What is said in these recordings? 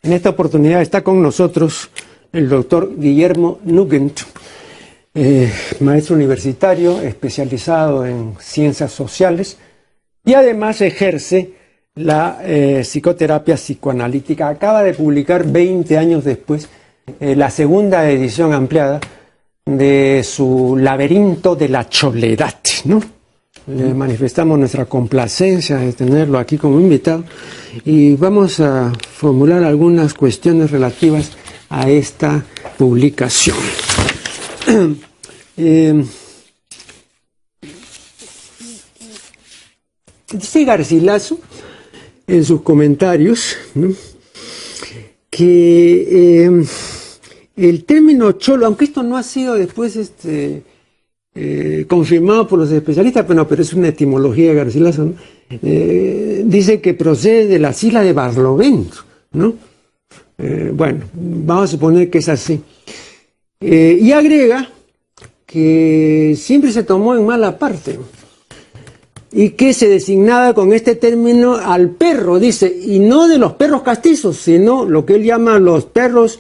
En esta oportunidad está con nosotros el doctor Guillermo Nugent, maestro universitario especializado en ciencias sociales y además ejerce la psicoterapia psicoanalítica. Acaba de publicar 20 años después la segunda edición ampliada de su Laberinto de la Soledad, ¿no? Le manifestamos nuestra complacencia de tenerlo aquí como invitado y vamos a formular algunas cuestiones relativas a esta publicación. Dice Garcilaso en sus comentarios, ¿no?, que el término cholo, aunque esto no ha sido después confirmado por los especialistas, pero es una etimología de Garcilaso, ¿no? Dice que procede de las islas de Barlovento, ¿no? Bueno, vamos a suponer que es así. Y agrega que siempre se tomó en mala parte y que se designaba con este término al perro, dice, y no de los perros castizos, sino lo que él llama los perros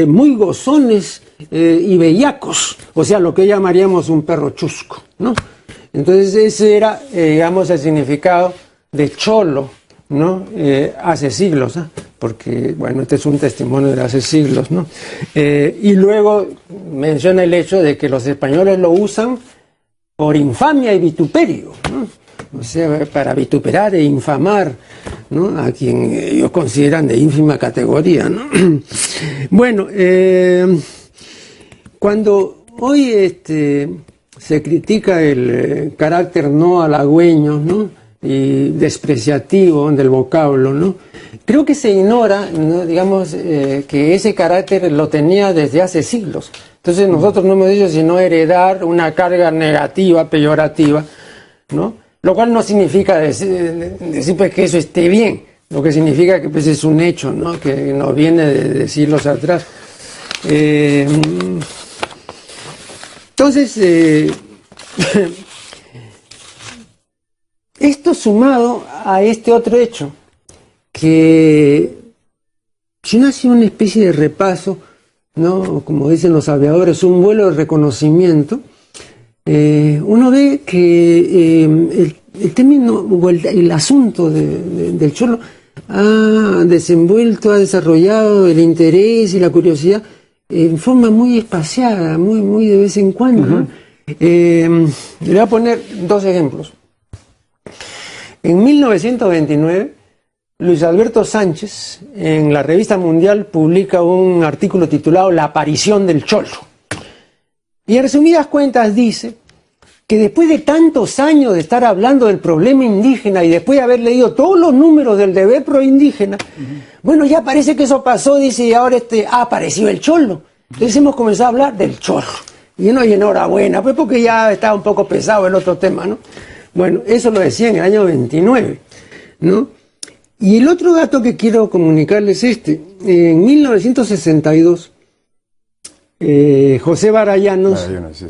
muy gozones y bellacos, o sea, lo que llamaríamos un perro chusco, ¿no? Entonces ese era, digamos, el significado de cholo, ¿no? Hace siglos, ¿eh? Porque, bueno, este es un testimonio de hace siglos, ¿no? Y luego menciona el hecho de que los españoles lo usan por infamia y vituperio, ¿no? O sea, para vituperar e infamar, ¿no?, a quien ellos consideran de ínfima categoría, ¿no? Bueno, cuando hoy se critica el carácter no halagüeño, ¿no?, y despreciativo del vocablo, ¿no?, creo que se ignora, ¿no?, digamos, que ese carácter lo tenía desde hace siglos. Entonces nosotros no hemos dicho sino heredar una carga negativa, peyorativa, ¿no?, lo cual no significa decir pues, que eso esté bien, lo que significa que pues, es un hecho, ¿no?, que nos viene de siglos atrás. Entonces, esto sumado a este otro hecho, que si uno hace una especie de repaso, ¿no?, como dicen los aviadores, un vuelo de reconocimiento, uno ve que el término o el asunto del cholo ha desenvuelto, ha desarrollado el interés y la curiosidad en forma muy espaciada, muy de vez en cuando, ¿no? Le voy a poner dos ejemplos. En 1929, Luis Alberto Sánchez, en la Revista Mundial, publica un artículo titulado La aparición del cholo. Y en resumidas cuentas dice que después de tantos años de estar hablando del problema indígena y después de haber leído todos los números del deber pro indígena, bueno, ya parece que eso pasó, dice, y ahora ha aparecido el cholo. Entonces hemos comenzado a hablar del cholo. Y enhorabuena, pues porque ya estaba un poco pesado el otro tema, ¿no? Bueno, eso lo decía en el año 29, ¿no? Y el otro dato que quiero comunicarles es en 1962, José Barallanos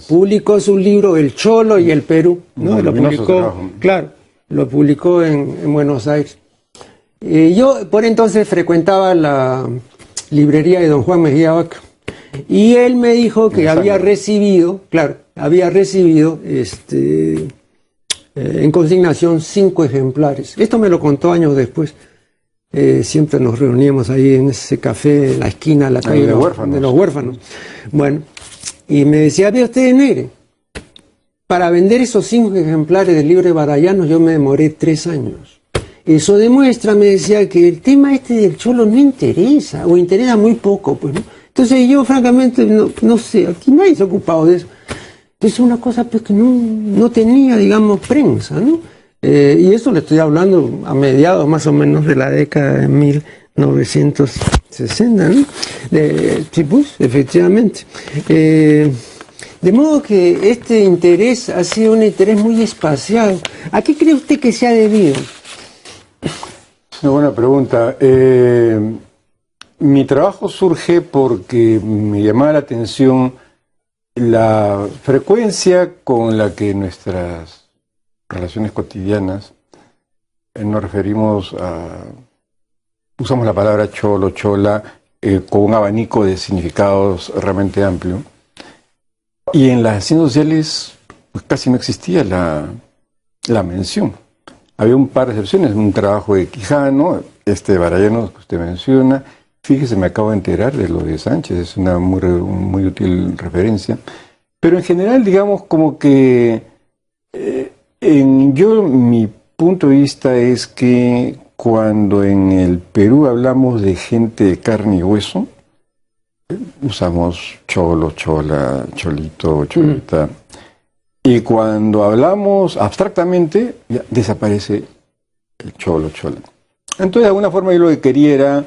publicó su libro El Cholo y el Perú, ¿no? Lo publicó, claro, lo publicó en Buenos Aires. Yo por entonces frecuentaba la librería de don Juan Mejía Vaca y él me dijo que había recibido, en consignación 5 ejemplares. Esto me lo contó años después. Siempre nos reuníamos ahí en ese café en la esquina de la calle de los huérfanos. Bueno, y me decía, vea usted, Negre, para vender esos 5 ejemplares del libro de Barallanos yo me demoré 3 años. Eso demuestra, me decía, que el tema del cholo no interesa, o interesa muy poco, pues, ¿no? Entonces yo francamente no sé, aquí nadie se ha ocupado de eso. Es una cosa pues, que no tenía, digamos, prensa, ¿no? Y eso le estoy hablando a mediados más o menos de la década de 1960, ¿no? Sí, pues, efectivamente. De modo que este interés ha sido un interés muy espaciado. ¿A qué cree usted que se ha debido? Una buena pregunta. Mi trabajo surge porque me llamaba la atención la frecuencia con la que nuestras relaciones cotidianas nos referimos a usamos la palabra cholo, chola, con un abanico de significados realmente amplio. Y en las ciencias sociales pues, casi no existía la mención. Había un par de excepciones, un trabajo de Quijano, de Barayanos que usted menciona. Fíjese, me acabo de enterar de lo de Sánchez, es una muy útil referencia. Pero en general, digamos, como que mi punto de vista es que cuando en el Perú hablamos de gente de carne y hueso, usamos cholo, chola, cholito, cholita. Y cuando hablamos abstractamente, ya desaparece el cholo, chola. Entonces, de alguna forma, yo lo que quería era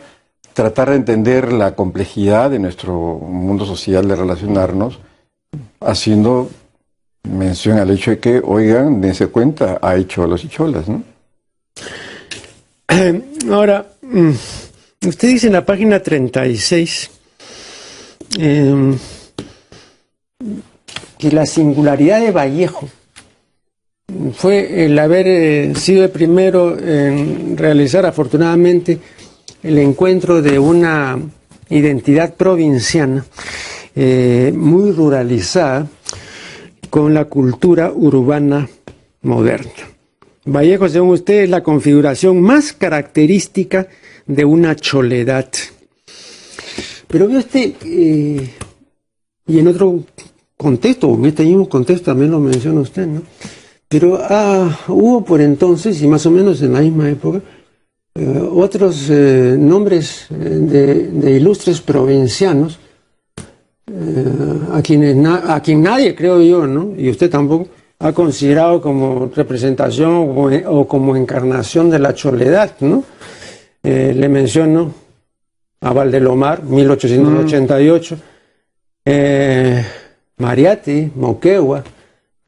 tratar de entender la complejidad de nuestro mundo social de relacionarnos, haciendo mención al hecho de que, oigan, dense cuenta, hay cholos y cholas, ¿no? Ahora, usted dice en la página 36 que la singularidad de Vallejo fue el haber sido el primero en realizar afortunadamente el encuentro de una identidad provinciana muy ruralizada con la cultura urbana moderna. Vallejo, según usted, es la configuración más característica de una choledad. Pero ve usted, y en otro contexto, o en este mismo contexto también lo menciona usted, ¿no? Pero hubo por entonces, y más o menos en la misma época, otros nombres de ilustres provincianos, a quien nadie, creo yo, ¿no? Y usted tampoco, ha considerado como representación o como encarnación de la choledad, ¿no? Le menciono a Valdelomar, 1888, Mariatti, Moquegua,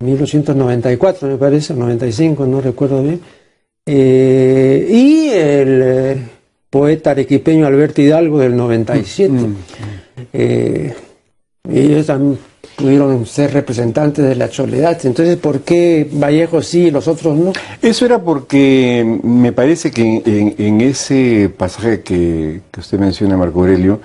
1894 me parece, 95, no recuerdo bien, y el poeta arequipeño Alberto Hidalgo del 97. Ellos también pudieron ser representantes de la choledad. Entonces, ¿por qué Vallejo sí y los otros no? Eso era porque me parece que en ese pasaje que usted menciona, Marco Aurelio,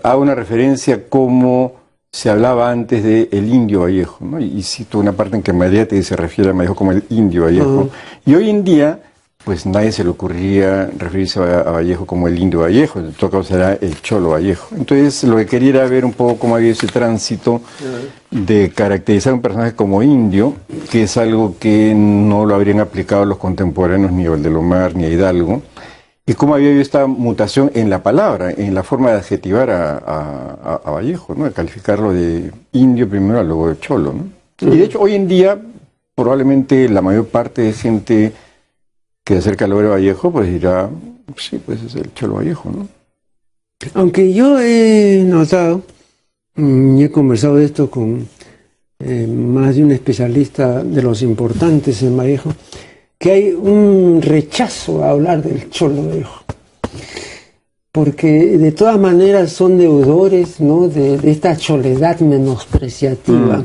hago una referencia como se hablaba antes de el indio Vallejo, ¿no? Y cito una parte en que Mariatti se refiere a Vallejo como el indio Vallejo. Y hoy en día, pues nadie se le ocurriría referirse a Vallejo como el indio Vallejo, en todo caso será el cholo Vallejo. Entonces lo que quería era ver un poco cómo había ese tránsito de caracterizar a un personaje como indio, que es algo que no lo habrían aplicado los contemporáneos ni a Valdelomar ni a Hidalgo, y cómo había habido esta mutación en la palabra, en la forma de adjetivar a Vallejo, ¿no? De calificarlo de indio primero, luego de cholo, ¿no? Y de hecho hoy en día probablemente la mayor parte de gente que acerca al Obrero Vallejo, pues dirá, sí, pues es el cholo Vallejo, ¿no? Aunque yo he notado, y he conversado de esto con más de un especialista de los importantes en Vallejo, que hay un rechazo a hablar del cholo Vallejo, porque de todas maneras son deudores, ¿no? de esta choledad menospreciativa.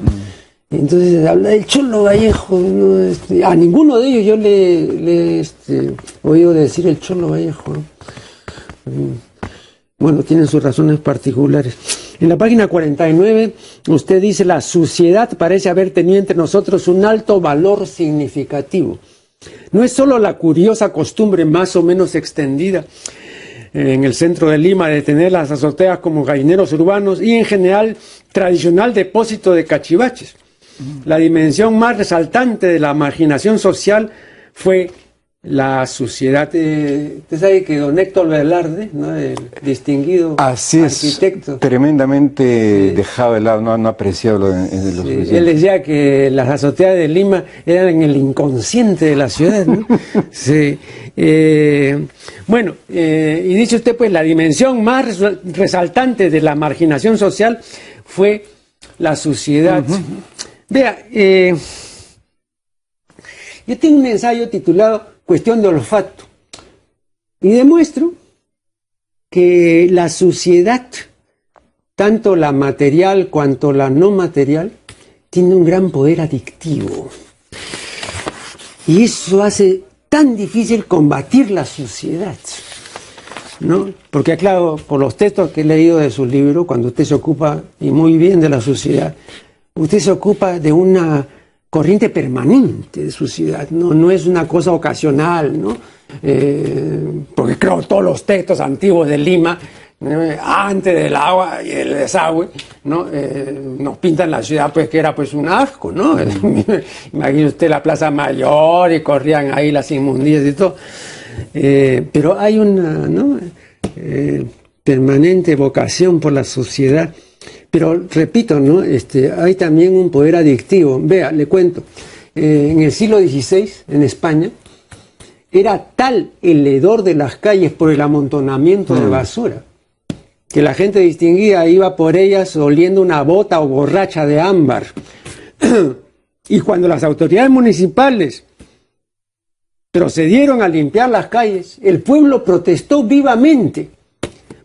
Entonces, habla del cholo Vallejo, ¿no? A ninguno de ellos yo le he oído decir el cholo Vallejo, ¿no? Bueno, tienen sus razones particulares. En la página 49, usted dice, la suciedad parece haber tenido entre nosotros un alto valor significativo. No es solo la curiosa costumbre más o menos extendida en el centro de Lima de tener las azoteas como gallineros urbanos y en general tradicional depósito de cachivaches. La dimensión más resaltante de la marginación social fue la suciedad. Usted sabe que don Héctor Velarde, ¿no? El distinguido arquitecto, es, tremendamente dejado de lado, no apreciado en los él decía que las azoteas de Lima eran en el inconsciente de la ciudad, ¿no? Sí. Bueno, y dice usted, pues la dimensión más resaltante de la marginación social fue la suciedad. Vea, yo tengo un ensayo titulado Cuestión de olfato y demuestro que la suciedad, tanto la material cuanto la no material, tiene un gran poder adictivo. Y eso hace tan difícil combatir la suciedad. ¿no? Porque claro, por los textos que he leído de sus libros, cuando usted se ocupa, y muy bien, de la suciedad, usted se ocupa de una corriente permanente de suciedad, ¿no? No es una cosa ocasional, ¿no? Porque creo todos los textos antiguos de Lima, antes del agua y el desagüe, ¿no? Nos pintan la ciudad pues que era pues un asco, ¿no? Imagine usted la Plaza Mayor y corrían ahí las inmundicias y todo. Pero hay una, ¿no? Permanente vocación por la suciedad. Pero repito, ¿no? Hay también un poder adictivo. Vea, le cuento. En el siglo XVI, en España, era tal el hedor de las calles por el amontonamiento de basura, que la gente distinguida iba por ellas oliendo una bota o borracha de ámbar. Y cuando las autoridades municipales procedieron a limpiar las calles, el pueblo protestó vivamente,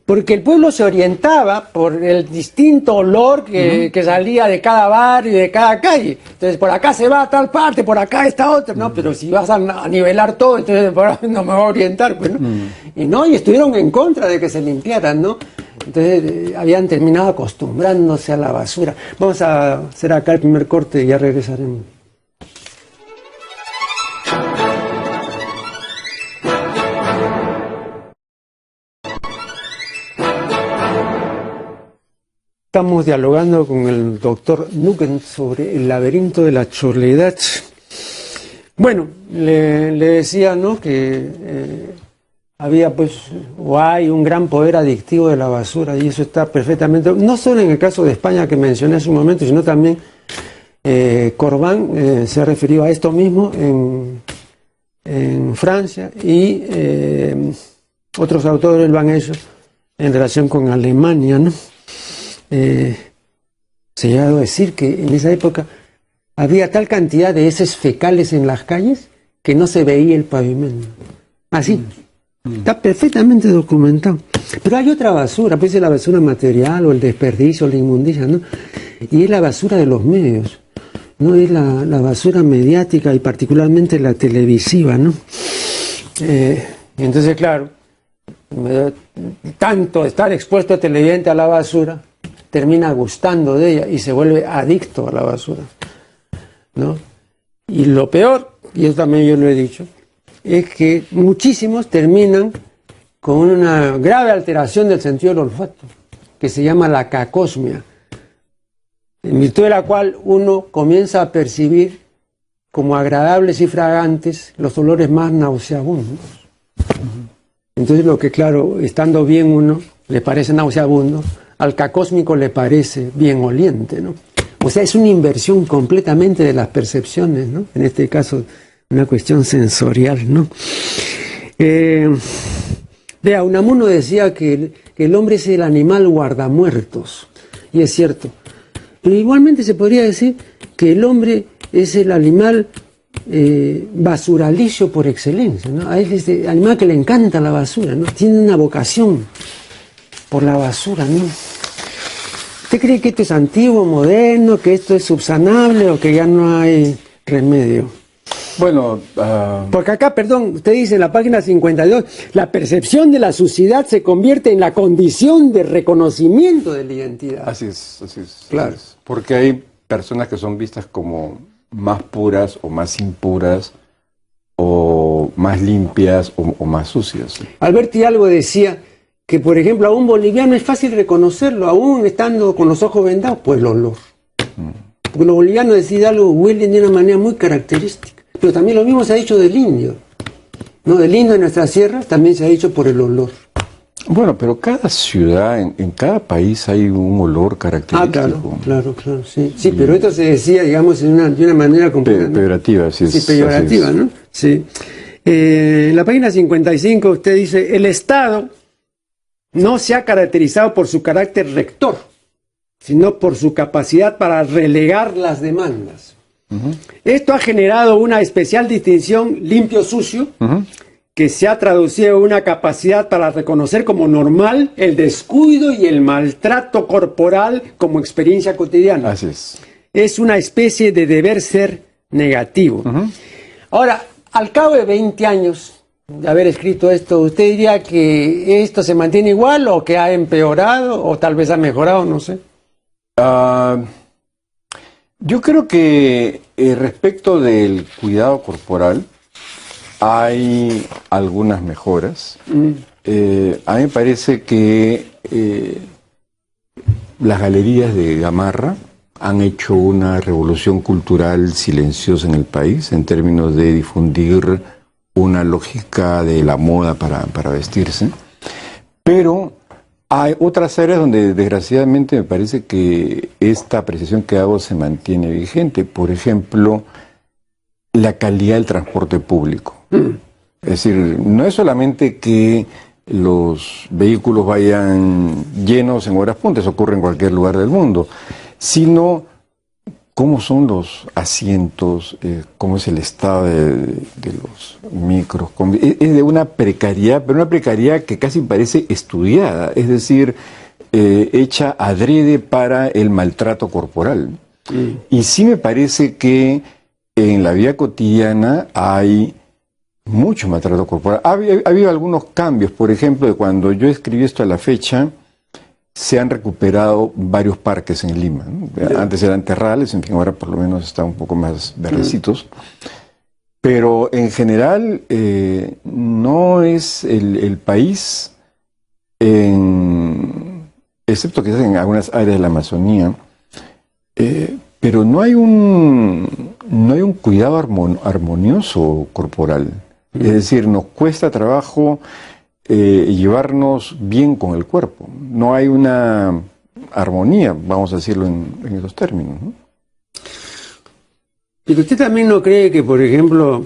porque el pueblo se orientaba por el distinto olor que salía de cada barrio y de cada calle. Entonces, por acá se va a tal parte, por acá está otra. No, pero si vas a nivelar todo, entonces no me voy a orientar, pues, ¿no? Y estuvieron en contra de que se limpiaran, ¿no? Entonces, habían terminado acostumbrándose a la basura. Vamos a hacer acá el primer corte y ya regresaremos. Estamos dialogando con el doctor Nugent sobre el laberinto de la Soledad. Bueno, le decía, ¿no?, que había pues, o hay un gran poder adictivo de la basura, y eso está perfectamente, no solo en el caso de España que mencioné hace un momento, sino también Corbán se ha referido a esto mismo en Francia, y otros autores lo han hecho en relación con Alemania, ¿no? Se ha llegado a decir que en esa época había tal cantidad de heces fecales en las calles que no se veía el pavimento. Así. Está perfectamente documentado. Pero hay otra basura, puede ser la basura material o el desperdicio, la inmundicia, ¿no? Y es la basura de los medios, ¿no? Es la basura mediática y particularmente la televisiva, ¿no? Entonces, claro, tanto estar expuesto televidente a la basura, termina gustando de ella y se vuelve adicto a la basura, ¿no? Y lo peor, y eso también yo lo he dicho, es que muchísimos terminan con una grave alteración del sentido del olfato, que se llama la cacosmia, en virtud de la cual uno comienza a percibir como agradables y fragantes los olores más nauseabundos. Entonces lo que, claro, estando bien uno, le parece nauseabundo, al cacósmico le parece bien oliente, ¿no? O sea, es una inversión completamente de las percepciones, ¿no? En este caso, una cuestión sensorial, ¿no? Vea, Unamuno decía que el hombre es el animal guardamuertos, y es cierto. Pero igualmente se podría decir que el hombre es el animal basuralicio por excelencia, ¿no? A él es el animal que le encanta la basura, ¿no? Tiene una vocación por la basura, ¿no? ¿Usted cree que esto es antiguo, moderno, que esto es subsanable o que ya no hay remedio? Bueno, porque acá, perdón, usted dice en la página 52, la percepción de la suciedad se convierte en la condición de reconocimiento de la identidad. Así es, así es. Claro. Así es. Porque hay personas que son vistas como más puras o más impuras o más limpias o más sucias. Alberti Algo decía que, por ejemplo, a un boliviano es fácil reconocerlo, aún estando con los ojos vendados, pues el olor. Porque los bolivianos, decía algo, huelen de una manera muy característica. Pero también lo mismo se ha dicho del indio, ¿no? Del indio de nuestras sierras también se ha dicho por el olor. Bueno, pero cada ciudad, en cada país hay un olor característico. Claro, sí. Sí, pero esto se decía, digamos, de una manera completamente peyorativa, sí. Sí, peyorativa, ¿no? Sí. En la página 55 usted dice, el Estado no se ha caracterizado por su carácter rector, sino por su capacidad para relegar las demandas. Esto ha generado una especial distinción limpio-sucio, que se ha traducido en una capacidad para reconocer como normal el descuido y el maltrato corporal como experiencia cotidiana. Así es. Es una especie de deber ser negativo. Ahora, al cabo de 20 años de haber escrito esto, ¿usted diría que esto se mantiene igual o que ha empeorado o tal vez ha mejorado? No sé. Yo creo que respecto del cuidado corporal hay algunas mejoras. A mí me parece que las galerías de Gamarra han hecho una revolución cultural silenciosa en el país en términos de difundir una lógica de la moda para vestirse. Pero hay otras áreas donde desgraciadamente me parece que esta apreciación que hago se mantiene vigente. Por ejemplo, la calidad del transporte público. Es decir, no es solamente que los vehículos vayan llenos en horas punta, eso ocurre en cualquier lugar del mundo, sino cómo son los asientos, cómo es el estado de los micros. Es de una precariedad, pero una precariedad que casi parece estudiada, es decir, hecha adrede para el maltrato corporal. Y sí me parece que en la vida cotidiana hay mucho maltrato corporal. Ha habido algunos cambios, por ejemplo, de cuando yo escribí esto a la fecha, se han recuperado varios parques en Lima, ¿no? Antes eran terrales, en fin, ahora por lo menos están un poco más verdecitos. Pero en general no es el país, excepto quizás en algunas áreas de la Amazonía, pero no hay un cuidado armonioso corporal. Es decir, nos cuesta trabajo llevarnos bien con el cuerpo. No hay una armonía, vamos a decirlo en esos términos, ¿no? Pero usted también no cree que, por ejemplo,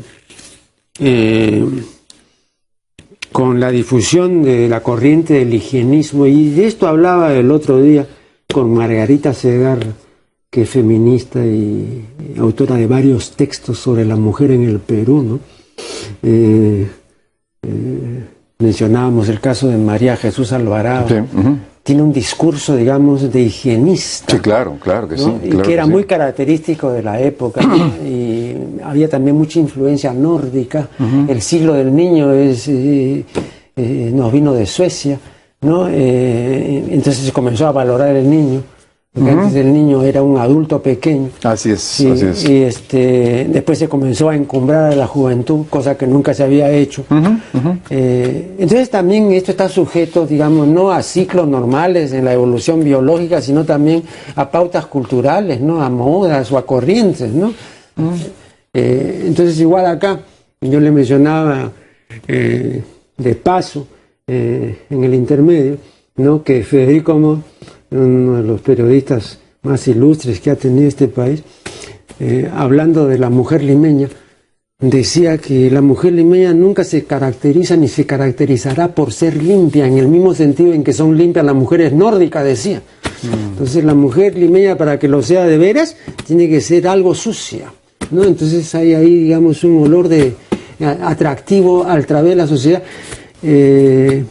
con la difusión de la corriente del higienismo, y de esto hablaba el otro día con Margarita Segarra, que es feminista y autora de varios textos sobre la mujer en el Perú, ¿no? Mencionábamos el caso de María Jesús Alvarado. Sí, tiene un discurso, digamos, de higienista. Sí, claro que sí. ¿no? Y claro que era sí. muy característico de la época, ¿no? Y había también mucha influencia nórdica. El siglo del niño nos vino de Suecia, ¿no? Entonces se comenzó a valorar el niño. Porque antes el niño era un adulto pequeño. Así es, sí, así es. Y después se comenzó a encumbrar a la juventud, cosa que nunca se había hecho. Entonces también esto está sujeto, digamos, no a ciclos normales en la evolución biológica, sino también a pautas culturales, ¿no? A modas o a corrientes, ¿no? Entonces igual acá, yo le mencionaba de paso, en el intermedio, ¿no? Que Federico Montt, uno de los periodistas más ilustres que ha tenido este país, hablando de la mujer limeña, decía que la mujer limeña nunca se caracteriza ni se caracterizará por ser limpia, en el mismo sentido en que son limpias las mujeres nórdicas, decía. Entonces la mujer limeña, para que lo sea de veras, tiene que ser algo sucia, ¿no? Entonces hay ahí, digamos, un olor de atractivo a través de la sociedad, que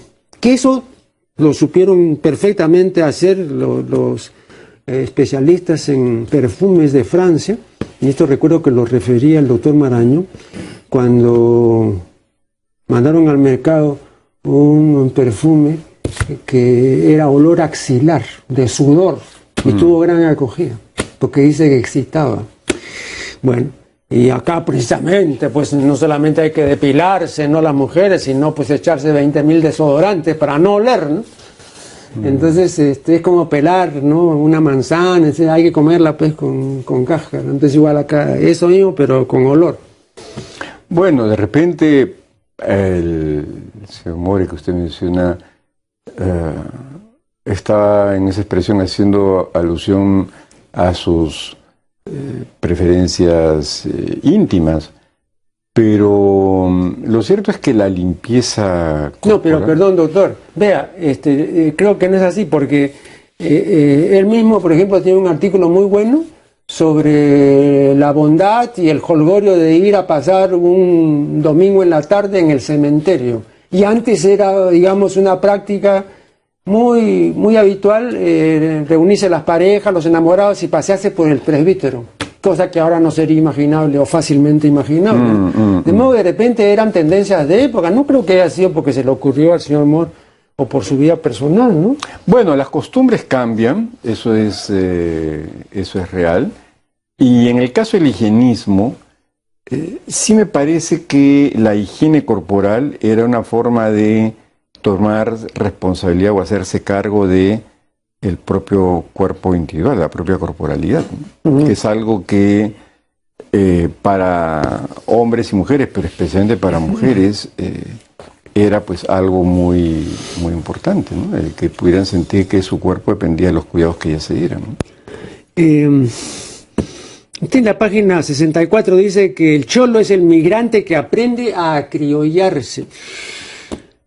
eso lo supieron perfectamente hacer los especialistas en perfumes de Francia, y esto recuerdo que lo refería el doctor Marañón, cuando mandaron al mercado un perfume que era olor axilar, de sudor, y tuvo gran acogida, porque dice que excitaba. Bueno, y acá precisamente, pues no solamente hay que depilarse, no las mujeres, sino pues echarse 20.000 desodorantes para no oler, ¿no? Entonces es como pelar, ¿no? Una manzana, hay que comerla pues con cáscara. Entonces igual acá, eso mismo, pero con olor. Bueno, de repente el señor More que usted menciona está en esa expresión haciendo alusión a sus preferencias íntimas, pero lo cierto es que la limpieza corporal... No, pero perdón, doctor, vea, creo que no es así, porque él mismo, por ejemplo, tiene un artículo muy bueno sobre la bondad y el jolgorio de ir a pasar un domingo en la tarde en el cementerio. Y antes era, digamos, una práctica muy habitual, reunirse las parejas, los enamorados y pasearse por el presbítero. cosa que ahora no sería imaginable o fácilmente imaginable. De modo que de repente eran tendencias de época. No creo que haya sido porque se le ocurrió al señor Moore o por su vida personal, ¿no? Bueno, las costumbres cambian, eso es real. Y en el caso del higienismo, sí me parece que la higiene corporal era una forma de tomar responsabilidad o hacerse cargo de el propio cuerpo individual, la propia corporalidad, ¿no? Que es algo que para hombres y mujeres, pero especialmente para mujeres, era pues algo muy, muy importante, ¿no? El que pudieran sentir que su cuerpo dependía de los cuidados que ellas se dieran, ¿no? Usted en la página 64 dice que el cholo es el migrante que aprende a acriollarse,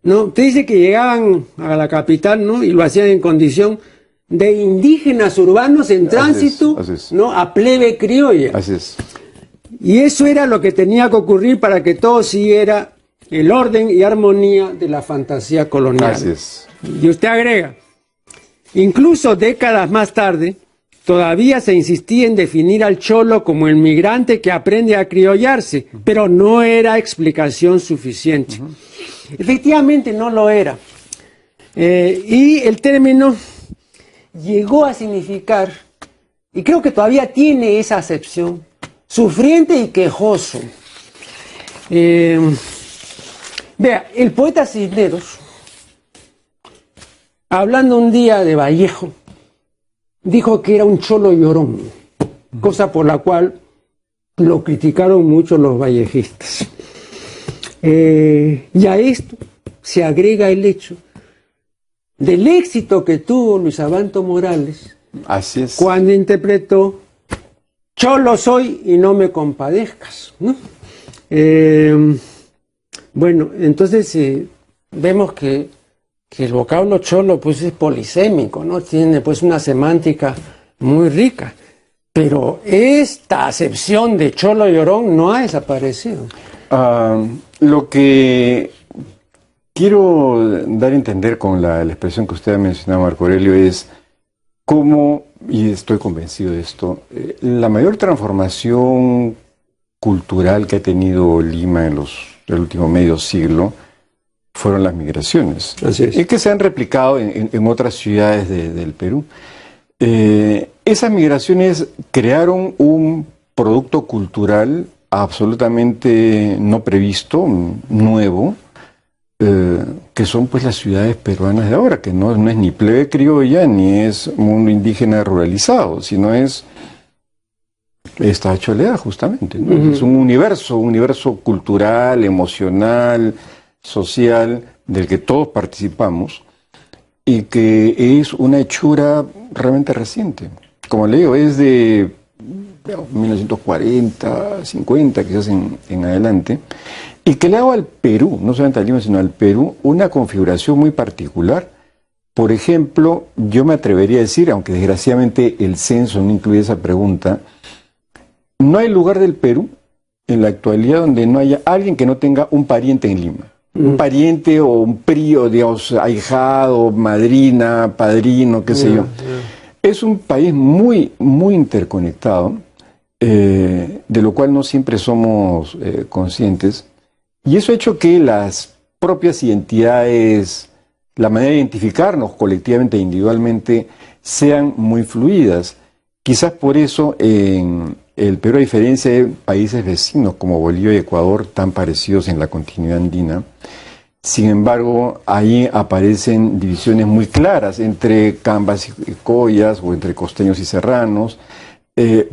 ¿no? Usted dice que llegaban a la capital, ¿no? Y lo hacían en condición de indígenas urbanos en tránsito, así es. ¿no? A plebe criolla. Así es. Y eso era lo que tenía que ocurrir para que todo siguiera el orden y armonía de la fantasía colonial. Así es. Y usted agrega, incluso décadas más tarde, todavía se insistía en definir al cholo como el migrante que aprende a criollarse, pero no era explicación suficiente. Efectivamente no lo era. Y el término llegó a significar, y creo que todavía tiene esa acepción, sufriente y quejoso. Vea, el poeta Cisneros, hablando un día de Vallejo, dijo que era un cholo llorón, cosa por la cual lo criticaron mucho los vallejistas. Y a esto se agrega el hecho del éxito que tuvo Luis Abanto Morales. Así es. Cuando interpretó Cholo soy y no me compadezcas, ¿no? Bueno, entonces vemos que el vocablo cholo pues es polisémico, ¿no? Tiene pues una semántica muy rica, pero esta acepción de cholo llorón no ha desaparecido. Lo que quiero dar a entender con la expresión que usted ha mencionado, Marco Aurelio, es cómo, y estoy convencido de esto, la mayor transformación cultural que ha tenido Lima en el último medio siglo fueron las migraciones. Así es. Y que se han replicado en otras ciudades del Perú. Esas migraciones crearon un producto cultural absolutamente no previsto, nuevo, que son pues las ciudades peruanas de ahora, que no es ni plebe criolla ni es mundo indígena ruralizado, sino esta choleada justamente, ¿no? Es un universo cultural, emocional, social, del que todos participamos y que es una hechura realmente reciente. Como le digo, es de 1940, 50, quizás en adelante, y que le hago al Perú, no solamente al Lima, sino al Perú, una configuración muy particular. Por ejemplo, yo me atrevería a decir, aunque desgraciadamente el censo no incluye esa pregunta, no hay lugar del Perú en la actualidad donde no haya alguien que no tenga un pariente en Lima. Un pariente o un prío, digamos, ahijado, madrina, padrino, qué sé yo. Es un país muy, muy interconectado, de lo cual no siempre somos conscientes. Y eso ha hecho que las propias identidades, la manera de identificarnos colectivamente e individualmente, sean muy fluidas. Quizás por eso en el Perú, a diferencia de países vecinos como Bolivia y Ecuador, tan parecidos en la continuidad andina, sin embargo, ahí aparecen divisiones muy claras entre cambas y collas o entre costeños y serranos,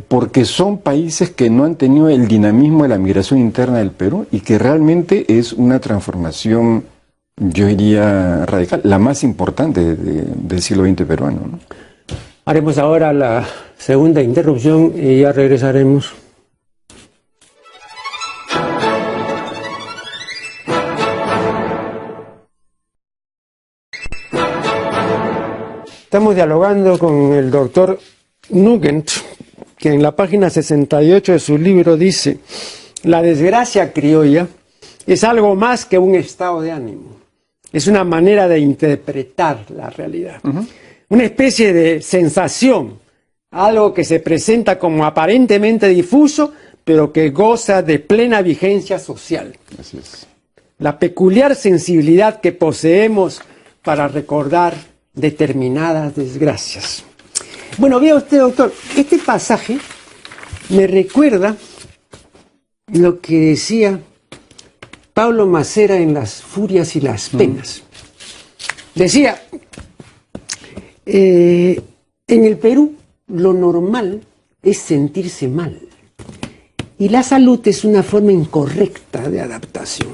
porque son países que no han tenido el dinamismo de la migración interna del Perú y que realmente es una transformación, yo diría, radical, la más importante del siglo XX peruano, ¿no? Haremos ahora la segunda interrupción y ya regresaremos. Estamos dialogando con el doctor Nugent, que en la página 68 de su libro dice: la desgracia criolla es algo más que un estado de ánimo, es una manera de interpretar la realidad. Una especie de sensación algo que se presenta como aparentemente difuso, pero que goza de plena vigencia social. Así es. La peculiar sensibilidad que poseemos para recordar determinadas desgracias. Bueno, vea usted, doctor, este pasaje me recuerda lo que decía Pablo Macera en Las Furias y las Penas. Decía, en el Perú lo normal es sentirse mal y la salud es una forma incorrecta de adaptación.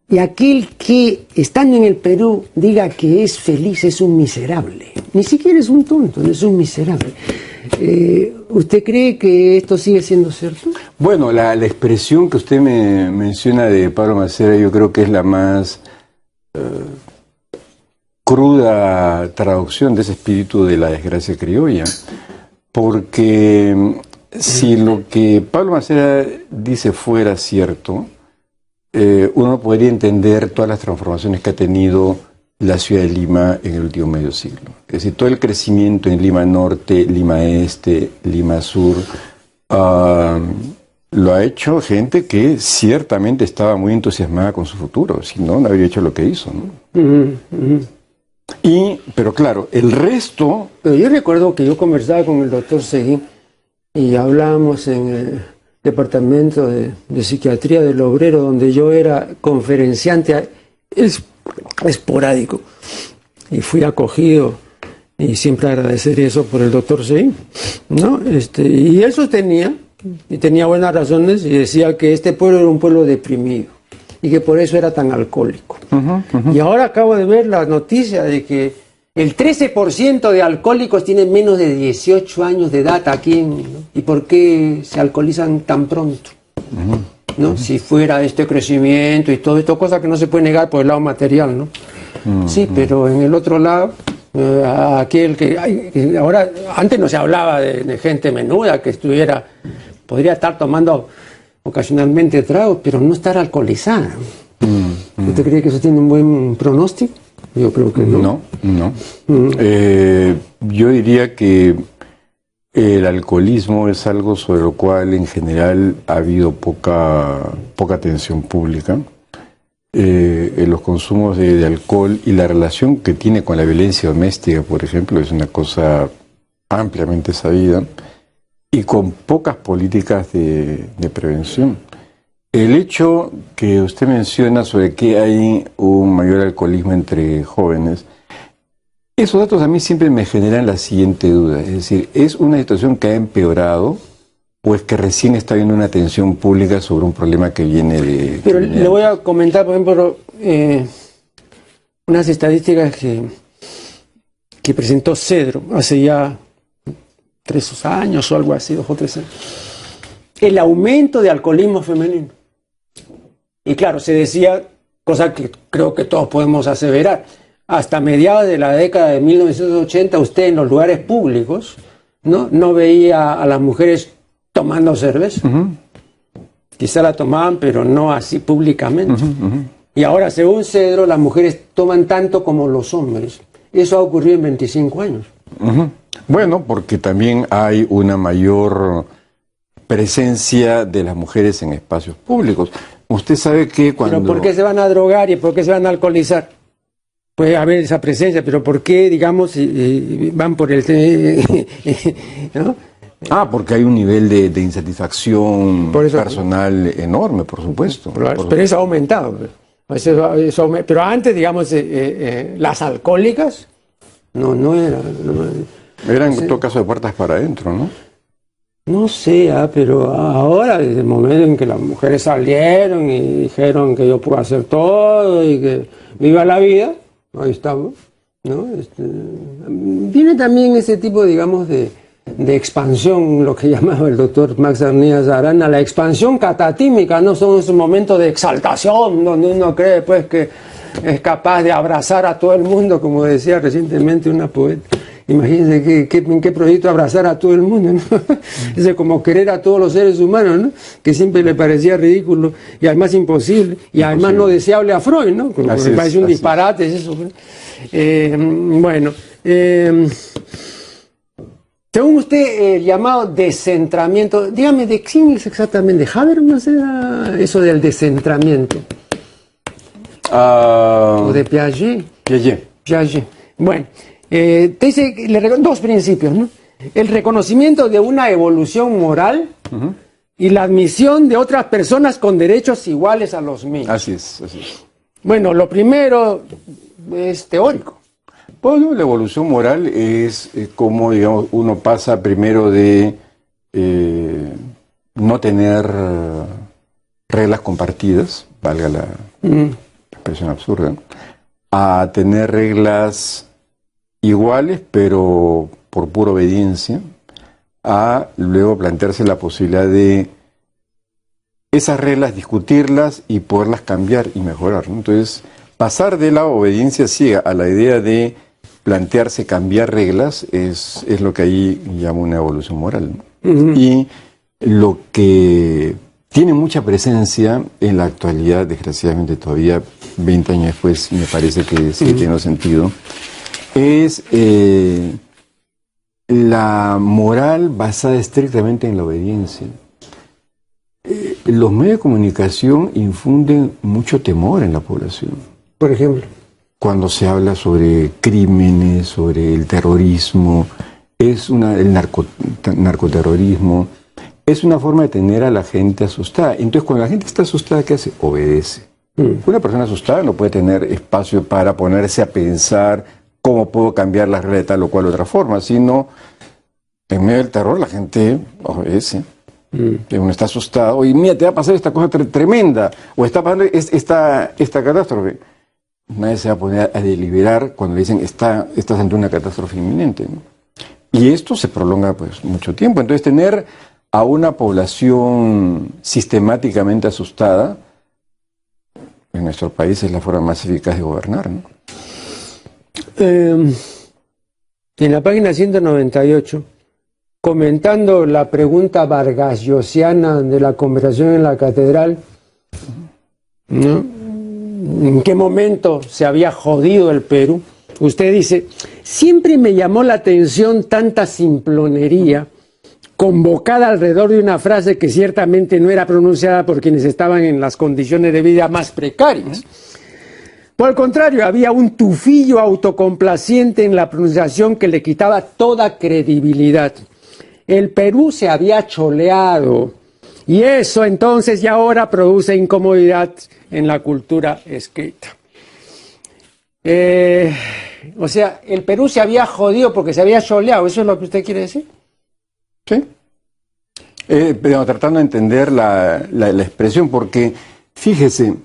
Y aquel que, estando en el Perú, diga que es feliz es un miserable. Ni siquiera es un tonto, no es un miserable. ¿Usted cree que esto sigue siendo cierto? Bueno, la expresión que usted me menciona de Pablo Macera, yo creo que es la más cruda traducción de ese espíritu de la desgracia criolla. Porque si lo que Pablo Macera dice fuera cierto, uno podría entender todas las transformaciones que ha tenido la ciudad de Lima en el último medio siglo. Es decir, todo el crecimiento en Lima Norte, Lima Este, Lima Sur, lo ha hecho gente que ciertamente estaba muy entusiasmada con su futuro, si no, no habría hecho lo que hizo, ¿no? Pero claro, el resto... Pero yo recuerdo que yo conversaba con el doctor Seguí y hablábamos en el departamento de psiquiatría del Obrero, donde yo era conferenciante esporádico, y fui acogido, y siempre agradecer eso por el doctor Seguí, ¿no? Y él sostenía, y tenía buenas razones, y decía que este pueblo era un pueblo deprimido, y que por eso era tan alcohólico. Y ahora acabo de ver la noticia de que el 13% de alcohólicos tienen menos de 18 años de edad aquí, ¿no? ¿Y por qué se alcoholizan tan pronto? ¿No? Si fuera este crecimiento y todo esto, cosa que no se puede negar por el lado material, ¿no? Sí, pero en el otro lado, aquel que ahora, antes no se hablaba de gente menuda que podría estar tomando ocasionalmente tragos, pero no estar alcoholizada. ¿Usted cree que eso tiene un buen pronóstico? Yo creo que no. No. Yo diría que el alcoholismo es algo sobre lo cual en general ha habido poca atención pública. Los consumos de alcohol y la relación que tiene con la violencia doméstica, por ejemplo, es una cosa ampliamente sabida y con pocas políticas de prevención. El hecho que usted menciona sobre que hay un mayor alcoholismo entre jóvenes, esos datos a mí siempre me generan la siguiente duda. Es decir, ¿es una situación que ha empeorado o es que recién está habiendo una atención pública sobre un problema que viene de... Pero le voy a comentar, por ejemplo, unas estadísticas que presentó Cedro hace ya 3 años o algo así, 2 o 3 años. El aumento de alcoholismo femenino. Y claro, se decía, cosa que creo que todos podemos aseverar, hasta mediados de la década de 1980, usted en los lugares públicos no veía a las mujeres tomando cerveza. Quizá la tomaban, pero no así públicamente. Y ahora, según Cedro, las mujeres toman tanto como los hombres. Eso ha ocurrido en 25 años. Bueno, porque también hay una mayor presencia de las mujeres en espacios públicos. Usted sabe que cuando... ¿Pero por qué se van a drogar y por qué se van a alcoholizar? Puede haber esa presencia, pero ¿por qué, digamos, van por el... ¿no? Porque hay un nivel de insatisfacción personal enorme, por supuesto. Pero eso ha aumentado. Pero antes, digamos, las alcohólicas no eran... Eran en todo caso de puertas para adentro, ¿no? No sé, pero ahora, desde el momento en que las mujeres salieron y dijeron que yo puedo hacer todo y que viva la vida, ahí estamos, ¿no? Viene también ese tipo, digamos, de expansión, lo que llamaba el doctor Max Arnías Arana, la expansión catatímica, ¿no? Son esos momentos de exaltación donde uno cree, pues, que es capaz de abrazar a todo el mundo, como decía recientemente una poeta. Imagínense en qué proyecto abrazar a todo el mundo, ¿no? Es como querer a todos los seres humanos, ¿no? Que siempre le parecía ridículo y además imposible y además no deseable a Freud, ¿no? Como me parece un disparate eso. Bueno, Según usted, el llamado descentramiento, dígame, ¿de quién es exactamente? ¿Habermas era eso del descentramiento? ¿O de Piaget? Piaget. Piaget. Bueno, te dice, dos principios, ¿no? El reconocimiento de una evolución moral y la admisión de otras personas con derechos iguales a los míos. Así es, así es. Bueno, lo primero es teórico. Bueno, la evolución moral es como, digamos, uno pasa primero de no tener reglas compartidas, valga la expresión absurda, a tener reglas iguales, pero por pura obediencia, a luego plantearse la posibilidad de esas reglas, discutirlas y poderlas cambiar y mejorar, ¿no? Entonces, pasar de la obediencia ciega a la idea de plantearse cambiar reglas es lo que ahí llamo una evolución moral, ¿no? Y lo que tiene mucha presencia en la actualidad, desgraciadamente todavía 20 años después me parece que sigue teniendo sentido, es la moral basada estrictamente en la obediencia. Los medios de comunicación infunden mucho temor en la población. Por ejemplo. Cuando se habla sobre crímenes, sobre el terrorismo, el narcoterrorismo, es una forma de tener a la gente asustada. Entonces, cuando la gente está asustada, ¿qué hace? Obedece. Una persona asustada no puede tener espacio para ponerse a pensar cómo puedo cambiar las reglas de tal o cual otra forma, sino en medio del terror la gente obedece. Uno está asustado y mira, te va a pasar esta cosa tremenda, o está pasando esta catástrofe. Nadie se va a poner a deliberar cuando le dicen estás ante una catástrofe inminente, ¿no? Y esto se prolonga pues mucho tiempo. Entonces tener a una población sistemáticamente asustada en nuestro país es la forma más eficaz de gobernar, ¿no? En la página 198, comentando la pregunta vargasiosiana de la conversación en la catedral, ¿no? ¿En qué momento se había jodido el Perú? Usted dice, siempre me llamó la atención tanta simplonería convocada alrededor de una frase que ciertamente no era pronunciada por quienes estaban en las condiciones de vida más precarias. Por el contrario, había un tufillo autocomplaciente en la pronunciación que le quitaba toda credibilidad. El Perú se había choleado y eso entonces y ahora produce incomodidad en la cultura escrita. O sea, el Perú se había jodido porque se había choleado, ¿eso es lo que usted quiere decir? Sí. Pero tratando de entender la expresión, porque fíjese...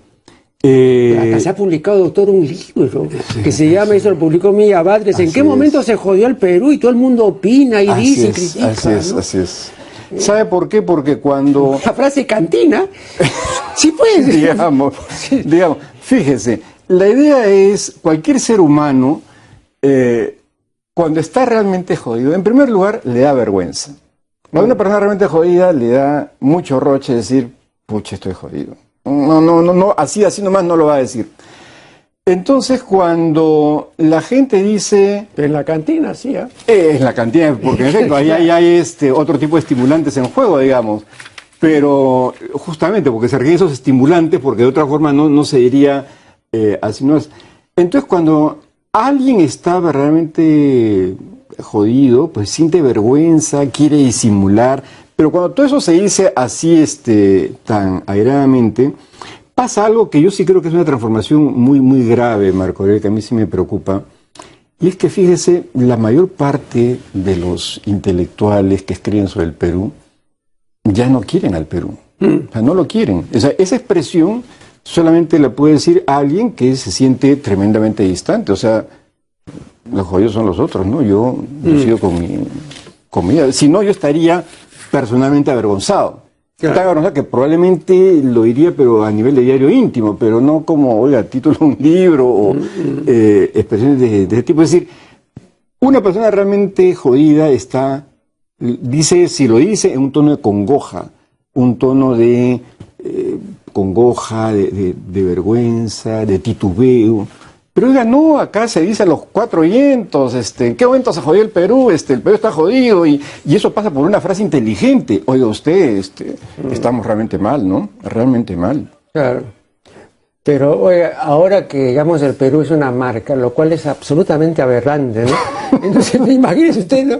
Acá se ha publicado, doctor, un libro que se llama, eso lo publicó Milla Badres, ¿en qué momento se jodió el Perú? Y todo el mundo opina y dice, critica. Así es. ¿Sabe por qué? Porque cuando... La frase cantina, sí pues. digamos, fíjese, la idea es, cualquier ser humano, cuando está realmente jodido, en primer lugar, le da vergüenza. A una persona realmente jodida le da mucho roche decir, pucha, estoy jodido. No, así nomás no lo va a decir. Entonces, cuando la gente dice... En la cantina, sí, ¿eh? En la cantina, porque en efecto, ahí hay otro tipo de estimulantes en juego, digamos. Pero justamente porque se requieren esos estimulantes, porque de otra forma no se diría así no es. Entonces, cuando alguien está verdaderamente jodido, pues siente vergüenza, quiere disimular, pero cuando todo eso se dice así tan airadamente, pasa algo que yo sí creo que es una transformación muy, muy grave, Marco Aurelio, que a mí sí me preocupa, y es que fíjese, la mayor parte de los intelectuales que escriben sobre el Perú ya no quieren al Perú, o sea, no lo quieren. O sea, esa expresión solamente la puede decir alguien que se siente tremendamente distante, o sea, los jodidos son los otros, ¿no? Yo sigo con mi vida. Si no, yo estaría personalmente avergonzado. Claro. Tan avergonzado que probablemente lo diría, pero a nivel de diario íntimo, pero no como, oiga, título de un libro o expresiones de ese tipo. Es decir, una persona realmente jodida dice, si lo dice, en un tono de congoja, un tono de congoja, de vergüenza, de titubeo. Pero oiga, no, acá se dice a los 4 vientos, ¿en qué momento se jodió el Perú? El Perú está jodido y eso pasa por una frase inteligente. Oiga usted, estamos realmente mal, ¿no? Realmente mal. Claro. Pero oiga, ahora que digamos el Perú es una marca, lo cual es absolutamente aberrante, ¿no? Entonces, imagínese usted, ¿no?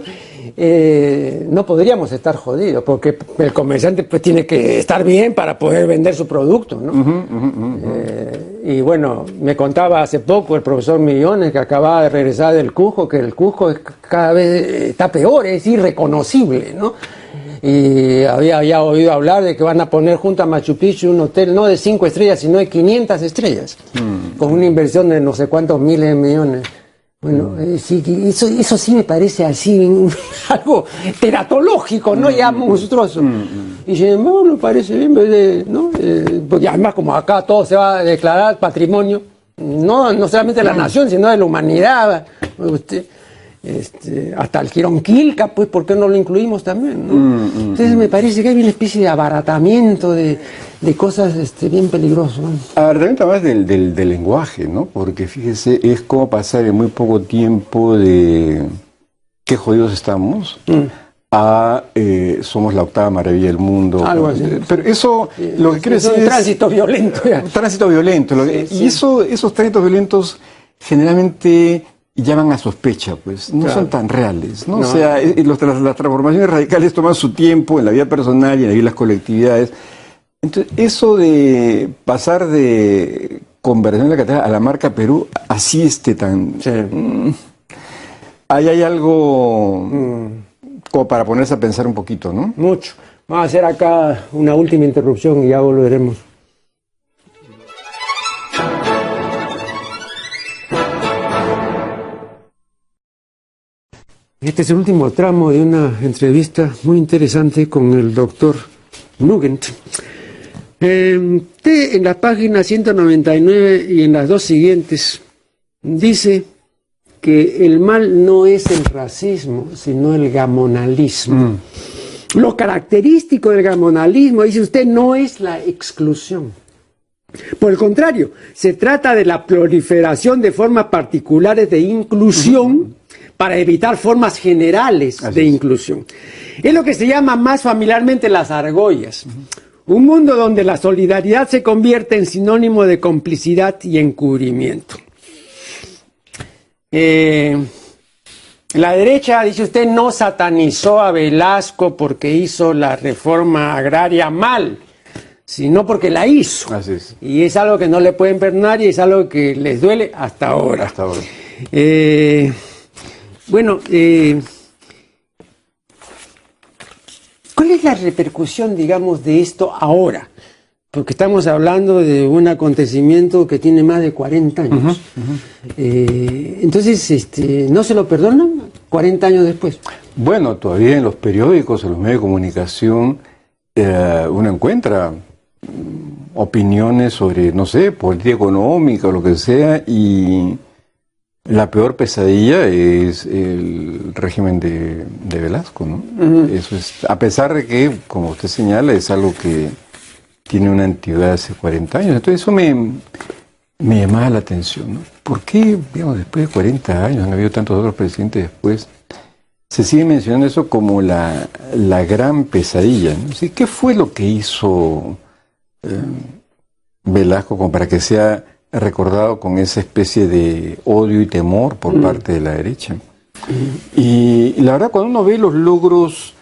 No podríamos estar jodidos, porque el comerciante pues tiene que estar bien para poder vender su producto, ¿no? Y bueno, me contaba hace poco el profesor Millones, que acababa de regresar del Cusco, que el Cusco cada vez está peor, es irreconocible, ¿no? Y había ya oído hablar de que van a poner junto a Machu Picchu un hotel no de 5 estrellas, sino de 500 estrellas, con una inversión de no sé cuántos miles de millones. Bueno, sí, eso sí me parece así, algo teratológico, ¿no? Ya monstruoso. Y sin embargo, me parece bien, ¿no? Porque además, como acá todo se va a declarar patrimonio, no solamente de la nación, sino de la humanidad. Hasta el Gironquilca, pues, ¿por qué no lo incluimos también, ¿no? Entonces me parece que hay una especie de abaratamiento de cosas bien peligrosas, ¿no? Abaratamiento más del lenguaje, ¿no? Porque fíjese, es como pasar en muy poco tiempo de qué jodidos estamos a somos la 8ª maravilla del mundo. Algo así. Pero eso, lo que quiere decir es tránsito violento. Ya. Tránsito violento. Y esos tránsitos violentos generalmente llaman a sospecha, pues, no son tan reales, ¿no? O sea, las transformaciones radicales toman su tiempo en la vida personal y en la vida de las colectividades. Entonces, eso de pasar de conversión de la catedral a la marca Perú, así tan... Sí. Ahí hay algo como para ponerse a pensar un poquito, ¿no? Mucho. Vamos a hacer acá una última interrupción y ya volveremos. Este es el último tramo de una entrevista muy interesante con el doctor Nugent. En la página 199 y en las dos siguientes dice que el mal no es el racismo, sino el gamonalismo. Lo característico del gamonalismo, dice usted, no es la exclusión. Por el contrario, se trata de la proliferación de formas particulares de inclusión para evitar formas generales de inclusión. Es lo que se llama más familiarmente las argollas. Un mundo donde la solidaridad se convierte en sinónimo de complicidad y encubrimiento. La derecha, dice usted, no satanizó a Velasco porque hizo la reforma agraria mal, sino porque la hizo. Así es. Y es algo que no le pueden perdonar y es algo que les duele hasta ahora. Hasta ahora. Bueno, ¿cuál es la repercusión, digamos, de esto ahora? Porque estamos hablando de un acontecimiento que tiene más de 40 años. Entonces, ¿no se lo perdonan 40 años después? Bueno, todavía en los periódicos, en los medios de comunicación, uno encuentra opiniones sobre, no sé, política económica o lo que sea, y la peor pesadilla es el régimen de Velasco, ¿no? Eso es, a pesar de que, como usted señala, es algo que tiene una antigüedad hace 40 años. Entonces eso me llamaba la atención, ¿no? ¿Por qué, digamos, después de 40 años, han habido tantos otros presidentes después, se sigue mencionando eso como la gran pesadilla, ¿no? ¿Sí? ¿Qué fue lo que hizo Velasco como para que sea recordado con esa especie de odio y temor por parte de la derecha? Y la verdad, cuando uno ve los logros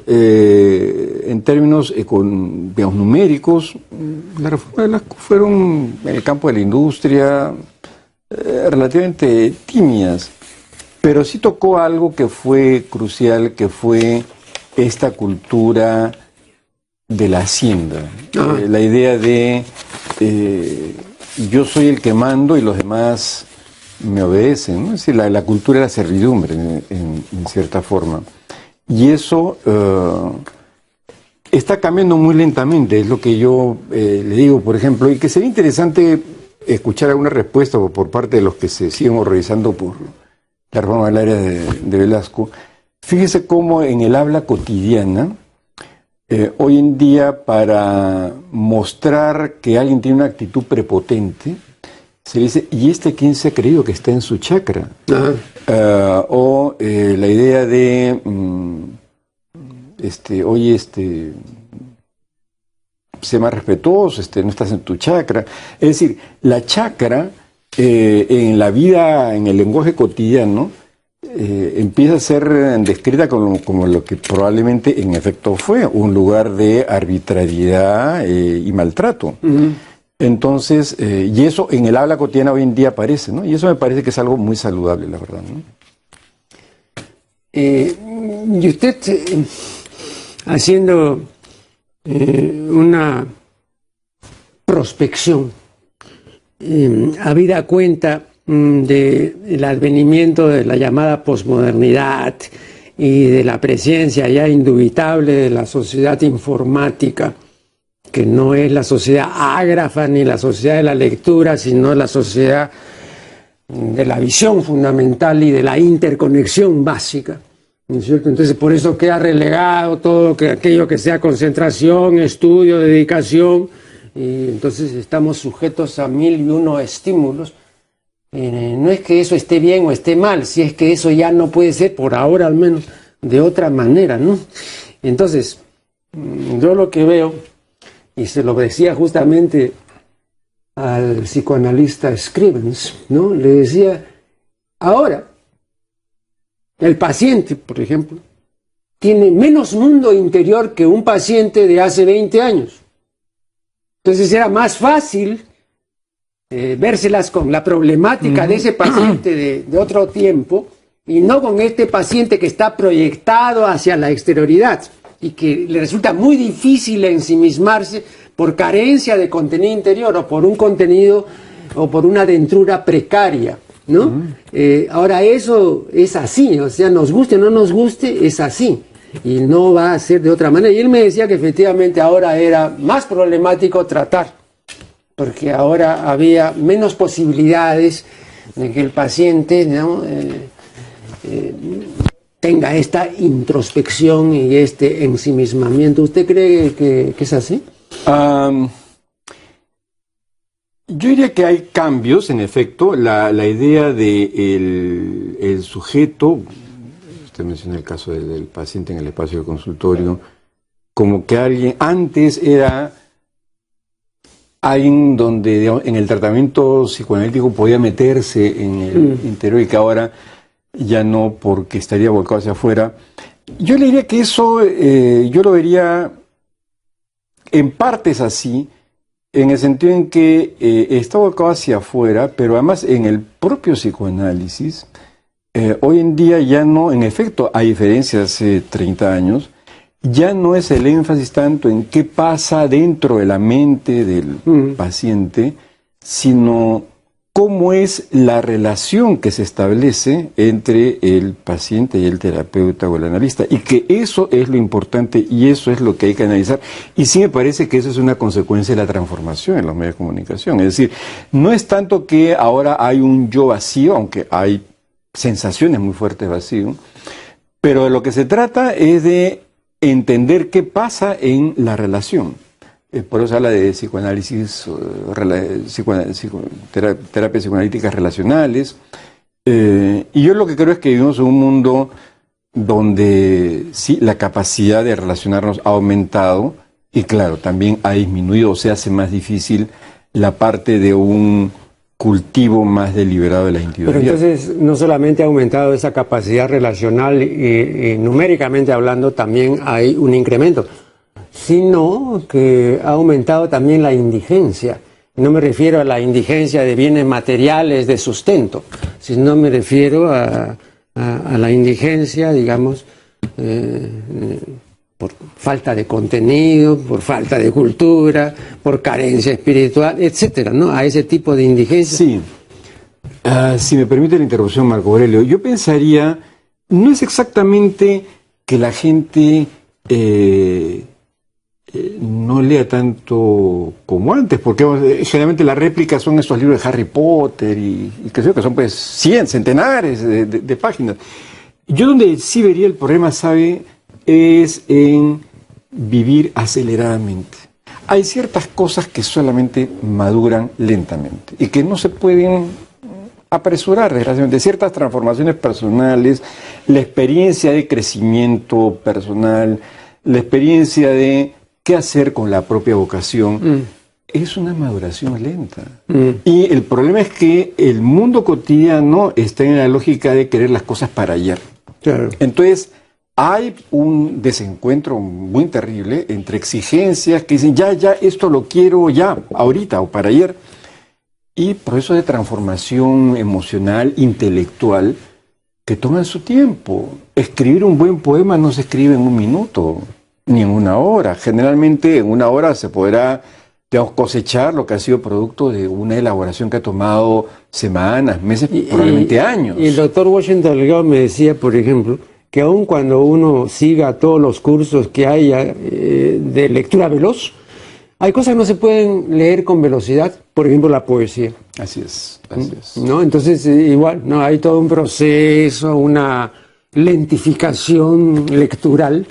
en términos digamos, numéricos, la reforma de Velasco fueron en el campo de la industria relativamente tímidas, pero sí tocó algo que fue crucial, que fue esta cultura de la hacienda, la idea de yo soy el que mando y los demás me obedecen, ¿no? Es decir, la cultura de la servidumbre en cierta forma. Y eso está cambiando muy lentamente, es lo que yo le digo, por ejemplo, y que sería interesante escuchar alguna respuesta por parte de los que se siguen horrorizando por la reforma del área de Velasco. Fíjese cómo en el habla cotidiana, hoy en día, para mostrar que alguien tiene una actitud prepotente, se dice, ¿y este quién se ha creído que está en su chakra? O la idea de, oye, sé más respetuoso, no estás en tu chakra. Es decir, la chakra en la vida, en el lenguaje cotidiano, empieza a ser descrita como lo que probablemente en efecto fue, un lugar de arbitrariedad y maltrato. Entonces, y eso en el habla cotidiana hoy en día aparece, ¿no? Y eso me parece que es algo muy saludable, la verdad, ¿no? Y usted, haciendo una prospección, habida cuenta del advenimiento de la llamada posmodernidad y de la presencia ya indubitable de la sociedad informática, que no es la sociedad ágrafa ni la sociedad de la lectura, sino la sociedad de la visión fundamental y de la interconexión básica, ¿no es cierto? Entonces, por eso queda relegado todo aquello que sea concentración, estudio, dedicación, y entonces estamos sujetos a 1001 estímulos. No es que eso esté bien o esté mal, si es que eso ya no puede ser, por ahora al menos, de otra manera, ¿no? Entonces, yo lo que veo, y se lo decía justamente al psicoanalista Scrivens, ¿no? Le decía, ahora, el paciente, por ejemplo, tiene menos mundo interior que un paciente de hace 20 años. Entonces era más fácil vérselas con la problemática de ese paciente de otro tiempo y no con este paciente que está proyectado hacia la exterioridad y que le resulta muy difícil ensimismarse por carencia de contenido interior o por un contenido o por una dentrura precaria, ¿no? Ahora eso es así, o sea, nos guste o no nos guste, es así y no va a ser de otra manera. Y él me decía que efectivamente ahora era más problemático tratar, porque ahora había menos posibilidades de que el paciente, ¿no? Tenga esta introspección y este ensimismamiento. ¿Usted cree que es así? Yo diría que hay cambios, en efecto. La idea de el sujeto, usted menciona el caso del paciente en el espacio de consultorio, como que alguien antes era alguien donde, digamos, en el tratamiento psicoanalítico podía meterse en el interior y que ahora ya no, porque estaría volcado hacia afuera. Yo le diría que eso yo lo vería en partes así, en el sentido en que está volcado hacia afuera, pero además en el propio psicoanálisis, hoy en día ya no, en efecto, a diferencia de hace 30 años, ya no es el énfasis tanto en qué pasa dentro de la mente del paciente, sino cómo es la relación que se establece entre el paciente y el terapeuta o el analista, y que eso es lo importante y eso es lo que hay que analizar. Y sí me parece que eso es una consecuencia de la transformación en los medios de comunicación. Es decir, no es tanto que ahora hay un yo vacío, aunque hay sensaciones muy fuertes de vacío, pero de lo que se trata es de entender qué pasa en la relación. Por eso se habla de psicoanálisis, terapias psicoanalíticas relacionales. Y yo lo que creo es que vivimos en un mundo donde sí, la capacidad de relacionarnos ha aumentado y claro, también ha disminuido o se hace más difícil la parte de un cultivo más deliberado de la individualidad. Pero entonces no solamente ha aumentado esa capacidad relacional y numéricamente hablando también hay un incremento, sino que ha aumentado también la indigencia. No me refiero a la indigencia de bienes materiales de sustento, sino me refiero a la indigencia, digamos, por falta de contenido, por falta de cultura, por carencia espiritual, etcétera, ¿no? A ese tipo de indigencia. Sí. Si me permite la interrupción, Marco Aurelio, yo pensaría, no es exactamente que la gente no lea tanto como antes, porque generalmente las réplicas son estos libros de Harry Potter y que son pues centenares de páginas. Yo donde sí vería el problema, ¿sabe?, es en vivir aceleradamente. hay ciertas cosas que solamente maduran lentamente y que no se pueden apresurar, desgraciadamente. Ciertas transformaciones personales, la experiencia de crecimiento personal, la experiencia de qué hacer con la propia vocación, es una maduración lenta. Y el problema es que el mundo cotidiano está en la lógica de querer las cosas para ayer. Claro. Entonces, hay un desencuentro muy terrible entre exigencias que dicen, ya, esto lo quiero ya, ahorita o para ayer, y procesos de transformación emocional, intelectual, que toman su tiempo. Escribir un buen poema no se escribe en un minuto, ni en una hora. Generalmente en una hora se podrá, digamos, cosechar lo que ha sido producto de una elaboración que ha tomado semanas, meses, probablemente años. Y el doctor Washington Delgado me decía, por ejemplo, que aun cuando uno siga todos los cursos que haya de lectura veloz, hay cosas que no se pueden leer con velocidad, por ejemplo la poesía. Así es, así es. ¿No? Entonces, igual, no hay todo un proceso, una lentificación lectural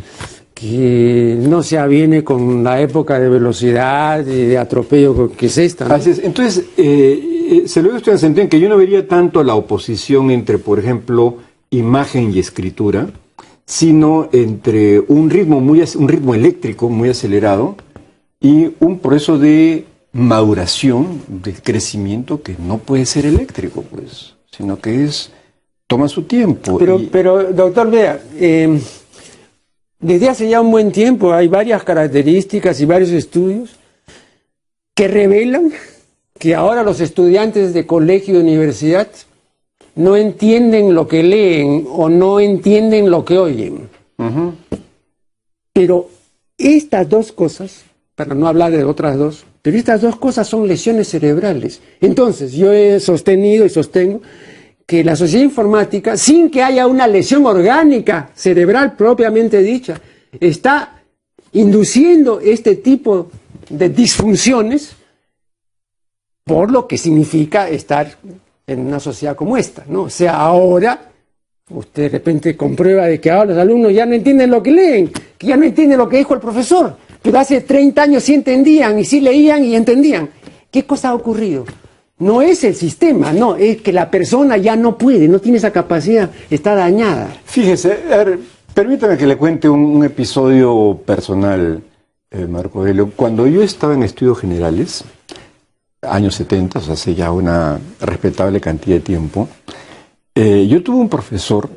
que no se aviene con la época de velocidad y de atropello que es esta, ¿no? Así es. Entonces, se lo digo a usted en el sentido en que yo no vería tanto la oposición entre, por ejemplo, imagen y escritura, sino entre un ritmo eléctrico muy acelerado y un proceso de maduración, de crecimiento que no puede ser eléctrico, pues, sino que toma su tiempo. Pero doctor, vea, desde hace ya un buen tiempo hay varias características y varios estudios que revelan que ahora los estudiantes de colegio y universidad no entienden lo que leen o no entienden lo que oyen. Pero estas dos cosas, para no hablar de otras dos, pero estas dos cosas son lesiones cerebrales. Entonces, yo he sostenido y sostengo que la sociedad informática, sin que haya una lesión orgánica cerebral propiamente dicha, está induciendo este tipo de disfunciones por lo que significa estar en una sociedad como esta, ¿no? O sea, ahora usted de repente comprueba de que ahora los alumnos ya no entienden lo que leen, que ya no entienden lo que dijo el profesor, pero hace 30 años sí entendían y sí leían y entendían. ¿Qué cosa ha ocurrido? No es el sistema, no, es que la persona ya no puede, no tiene esa capacidad, está dañada. Fíjese, a ver, permítame que le cuente un episodio personal, Marco Aurelio. Cuando yo estaba en estudios generales, años 70, o sea, hace ya una respetable cantidad de tiempo, yo tuve un profesor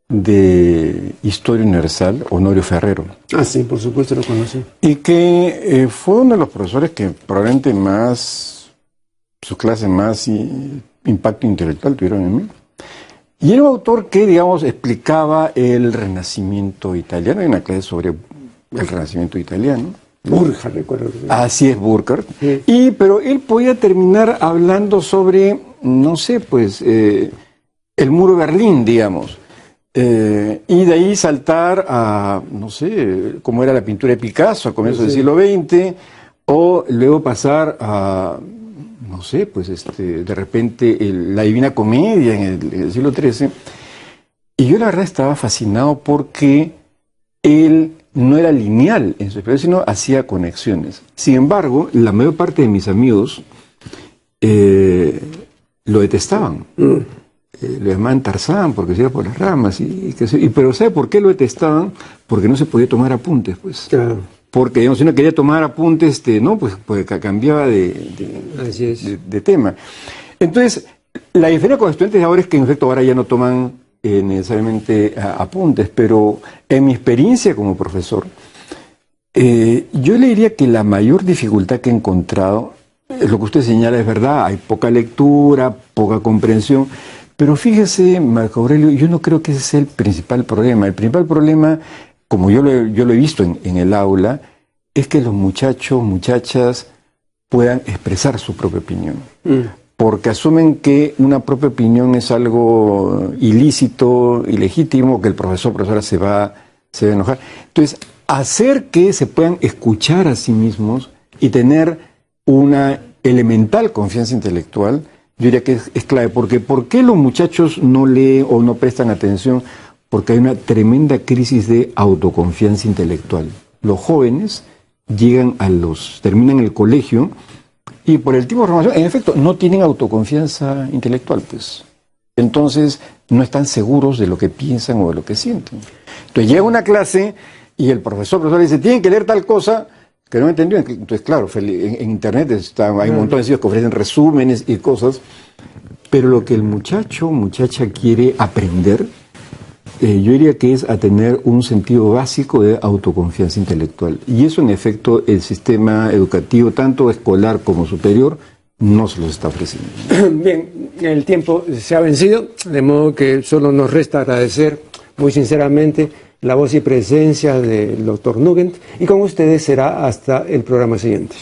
de Historia Universal, Honorio Ferrero. Ah, sí, por supuesto lo conocí. Y que fue uno de los profesores que probablemente sus clases más impacto intelectual tuvieron en mí. Y era un autor que, digamos, explicaba el Renacimiento italiano. Hay una clase sobre el Renacimiento italiano. Burckhardt, recuerdo. Así es, Burckhardt. Sí. Pero él podía terminar hablando sobre, no sé, pues, el muro de Berlín, digamos. Y de ahí saltar a, no sé, cómo era la pintura de Picasso a comienzos del siglo XX, o luego pasar a, no sé, pues de repente la Divina Comedia en el siglo XIII. Y yo la verdad estaba fascinado porque él no era lineal en su experiencia, sino hacía conexiones. Sin embargo, la mayor parte de mis amigos lo detestaban. Lo llamaban Tarzán porque se iba por las ramas. Pero ¿sabe por qué lo detestaban? Porque no se podía tomar apuntes, pues. Claro. Porque, digamos, si uno quería tomar apuntes, no, pues cambiaba Así es. de tema. Entonces, la diferencia con los estudiantes de ahora es que, en efecto, ahora ya no toman necesariamente apuntes, pero en mi experiencia como profesor, yo le diría que la mayor dificultad que he encontrado, lo que usted señala es verdad, hay poca lectura, poca comprensión, pero fíjese, Marco Aurelio, yo no creo que ese sea el principal problema. El principal problema, como yo lo he visto en el aula, es que los muchachos, muchachas puedan expresar su propia opinión. Porque asumen que una propia opinión es algo ilícito, ilegítimo, que el profesora se va a enojar. Entonces, hacer que se puedan escuchar a sí mismos y tener una elemental confianza intelectual, yo diría que es clave. Porque ¿por qué los muchachos no leen o no prestan atención? Porque hay una tremenda crisis de autoconfianza intelectual. Los jóvenes terminan el colegio y por el tipo de formación, en efecto, no tienen autoconfianza intelectual, pues. Entonces, no están seguros de lo que piensan o de lo que sienten. Entonces, llega una clase y el profesor dice, tienen que leer tal cosa que no entendió. Entonces, claro, en Internet hay un montón de sitios que ofrecen resúmenes y cosas, pero lo que el muchacha quiere aprender, yo diría que es a tener un sentido básico de autoconfianza intelectual. Y eso, en efecto, el sistema educativo, tanto escolar como superior, no se los está ofreciendo. Bien, el tiempo se ha vencido, de modo que solo nos resta agradecer muy sinceramente la voz y presencia del doctor Nugent, y con ustedes será hasta el programa siguiente.